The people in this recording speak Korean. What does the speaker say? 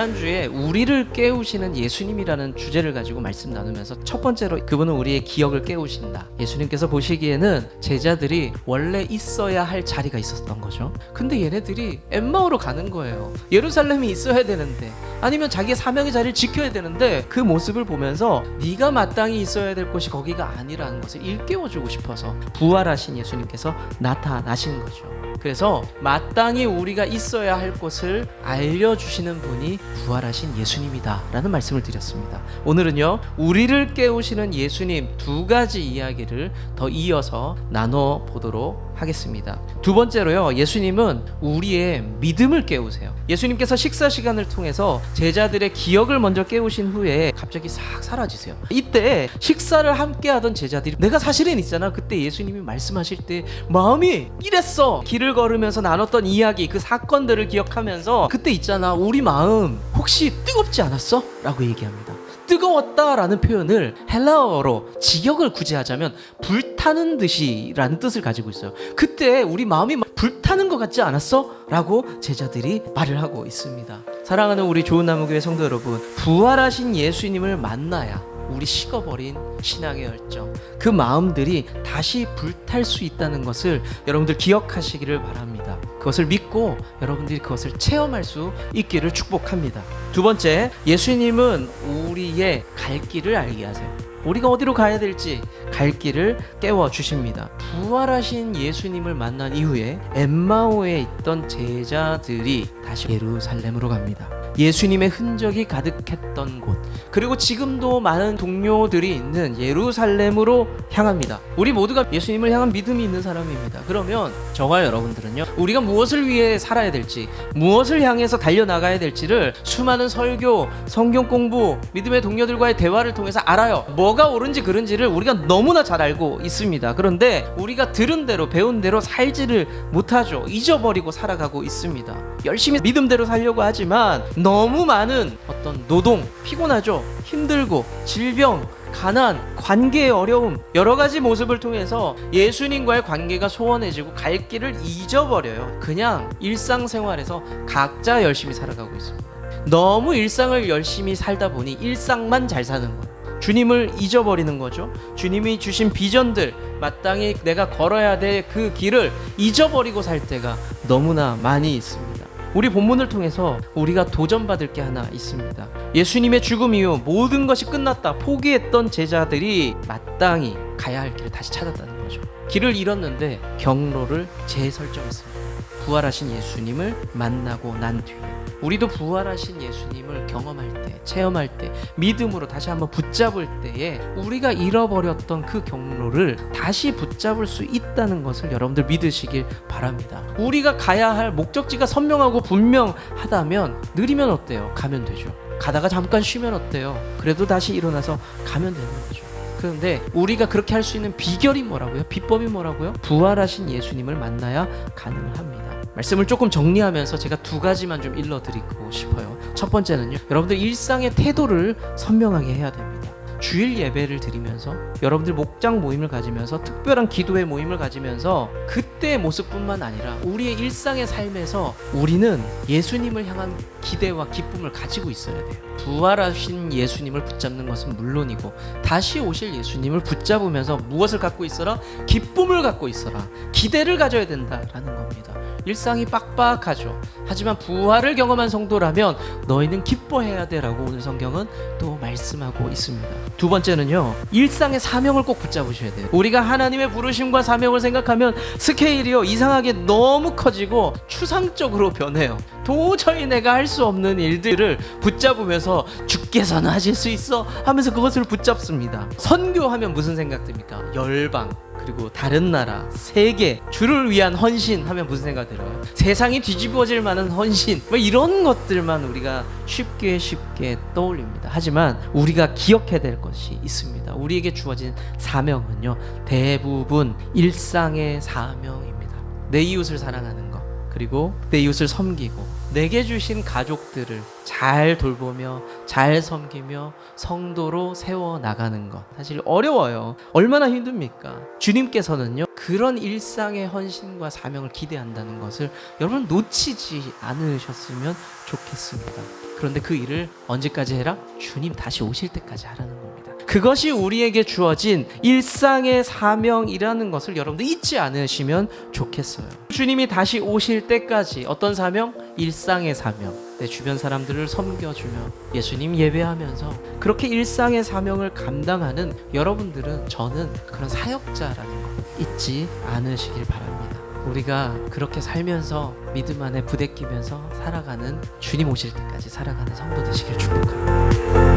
지난주에 우리를 깨우시는 예수님이라는 주제를 가지고 말씀 나누면서 첫 번째로 그분은 우리의 기억을 깨우신다. 예수님께서 보시기에는 제자들이 원래 있어야 할 자리가 있었던 거죠. 근데 얘네들이 엠마오로 가는 거예요. 예루살렘이 있어야 되는데, 아니면 자기의 사명의 자리를 지켜야 되는데, 그 모습을 보면서 네가 마땅히 있어야 될 곳이 거기가 아니라는 것을 일깨워주고 싶어서 부활하신 예수님께서 나타나신 거죠. 그래서 마땅히 우리가 있어야 할 곳을 알려주시는 분이 부활하신 예수님이다 라는 말씀을 드렸습니다. 오늘은요, 우리를 깨우시는 예수님 두 가지 이야기를 더 이어서 나눠보도록 하겠습니다. 두 번째로요, 예수님은 우리의 믿음을 깨우세요. 예수님께서 식사 시간을 통해서 제자들의 기억을 먼저 깨우신 후에 갑자기 싹 사라지세요. 이때 식사를 함께 하던 제자들이, 내가 사실은 있잖아, 그때 예수님이 말씀하실 때 마음이 이랬어, 길을 걸으면서 나눴던 이야기, 그 사건들을 기억하면서 그때 있잖아, 우리 마음 혹시 뜨겁지 않았어? 라고 얘기합니다. 뜨거웠다라는 표현을 헬라어로 직역을 구제하자면 불타는 듯이라는 뜻을 가지고 있어요. 그때 우리 마음이 불타는 것 같지 않았어? 라고 제자들이 말을 하고 있습니다. 사랑하는 우리 좋은나무교회 성도 여러분, 부활하신 예수님을 만나야 우리 식어버린 신앙의 열정, 그 마음들이 다시 불탈 수 있다는 것을 여러분들 기억하시기를 바랍니다. 그것을 믿고 여러분들이 그것을 체험할 수 있기를 축복합니다. 두 번째, 예수님은 우리의 갈 길을 알게 하세요. 우리가 어디로 가야 될지 갈 길을 깨워주십니다. 부활하신 예수님을 만난 이후에 엠마오에 있던 제자들이 다시 예루살렘으로 갑니다. 예수님의 흔적이 가득했던 곳, 그리고 지금도 많은 동료들이 있는 예루살렘으로 향합니다. 우리 모두가 예수님을 향한 믿음이 있는 사람입니다. 그러면 저와 여러분들은요, 우리가 무엇을 위해 살아야 될지, 무엇을 향해서 달려나가야 될지를 수많은 설교, 성경 공부, 믿음의 동료들과의 대화를 통해서 알아요. 뭐가 옳은지 그른지를 우리가 너무나 잘 알고 있습니다. 그런데 우리가 들은 대로 배운 대로 살지를 못하죠. 잊어버리고 살아가고 있습니다. 열심히 믿음대로 살려고 하지만 너무 많은 어떤 노동, 피곤하죠. 힘들고, 질병, 가난, 관계의 어려움, 여러 가지 모습을 통해서 예수님과의 관계가 소원해지고 갈 길을 잊어버려요. 그냥 일상생활에서 각자 열심히 살아가고 있습니다. 너무 일상을 열심히 살다 보니 일상만 잘 사는 거예요. 주님을 잊어버리는 거죠. 주님이 주신 비전들, 마땅히 내가 걸어야 될 그 길을 잊어버리고 살 때가 너무나 많이 있습니다. 우리 본문을 통해서 우리가 도전받을 게 하나 있습니다. 예수님의 죽음 이후 모든 것이 끝났다 포기했던 제자들이 마땅히 가야 할 길을 다시 찾았다는 거죠. 길을 잃었는데 경로를 재설정했습니다. 부활하신 예수님을 만나고 난 뒤에 우리도 부활하신 예수님을 경험할 때, 체험할 때, 믿음으로 다시 한번 붙잡을 때에 우리가 잃어버렸던 그 경로를 다시 붙잡을 수 있다는 것을 여러분들 믿으시길 바랍니다. 우리가 가야 할 목적지가 선명하고 분명하다면 느리면 어때요? 가면 되죠. 가다가 잠깐 쉬면 어때요? 그래도 다시 일어나서 가면 되는 거죠. 그런데 우리가 그렇게 할 수 있는 비결이 뭐라고요? 비법이 뭐라고요? 부활하신 예수님을 만나야 가능합니다. 말씀을 조금 정리하면서 제가 두 가지만 좀 일러드리고 싶어요. 첫 번째는요, 여러분들 일상의 태도를 선명하게 해야 됩니다. 주일 예배를 드리면서, 여러분들 목장 모임을 가지면서, 특별한 기도회 모임을 가지면서 그때의 모습뿐만 아니라 우리의 일상의 삶에서 우리는 예수님을 향한 기대와 기쁨을 가지고 있어야 돼요. 부활하신 예수님을 붙잡는 것은 물론이고 다시 오실 예수님을 붙잡으면서 무엇을 갖고 있어라? 기쁨을 갖고 있어라. 기대를 가져야 된다라는 겁니다. 일상이 빡빡하죠. 하지만 부활을 경험한 성도라면 너희는 기뻐해야 돼 라고 오늘 성경은 또 말씀하고 있습니다. 두 번째는요, 일상의 사명을 꼭 붙잡으셔야 돼요. 우리가 하나님의 부르심과 사명을 생각하면 스케일이요, 이상하게 너무 커지고 추상적으로 변해요. 도저히 내가 할 수 없는 일들을 붙잡으면서 주께서는 하실 수 있어 하면서 그것을 붙잡습니다. 선교하면 무슨 생각 듭니까? 열방, 그리고 다른 나라, 세계, 주를 위한 헌신 하면 무슨 생각 들어요? 세상이 뒤집어질 만한 헌신, 뭐 이런 것들만 우리가 쉽게 떠올립니다. 하지만 우리가 기억해야 될 것이 있습니다. 우리에게 주어진 사명은요, 대부분 일상의 사명입니다. 내 이웃을 사랑하는 것, 그리고 내 이웃을 섬기고 내게 주신 가족들을 잘 돌보며 잘 섬기며 성도로 세워나가는 것, 사실 어려워요. 얼마나 힘듭니까? 주님께서는요, 그런 일상의 헌신과 사명을 기대한다는 것을 여러분 놓치지 않으셨으면 좋겠습니다. 그런데 그 일을 언제까지 해라? 주님 다시 오실 때까지 하라는 겁니다. 그것이 우리에게 주어진 일상의 사명이라는 것을 여러분들 잊지 않으시면 좋겠어요. 주님이 다시 오실 때까지 어떤 사명? 일상의 사명. 내 주변 사람들을 섬겨주며 예수님 예배하면서 그렇게 일상의 사명을 감당하는 여러분들은, 저는 그런 사역자라는 거 잊지 않으시길 바랍니다. 우리가 그렇게 살면서 믿음 안에 부대끼면서 살아가는, 주님 오실 때까지 살아가는 성도 되시길 축복합니다.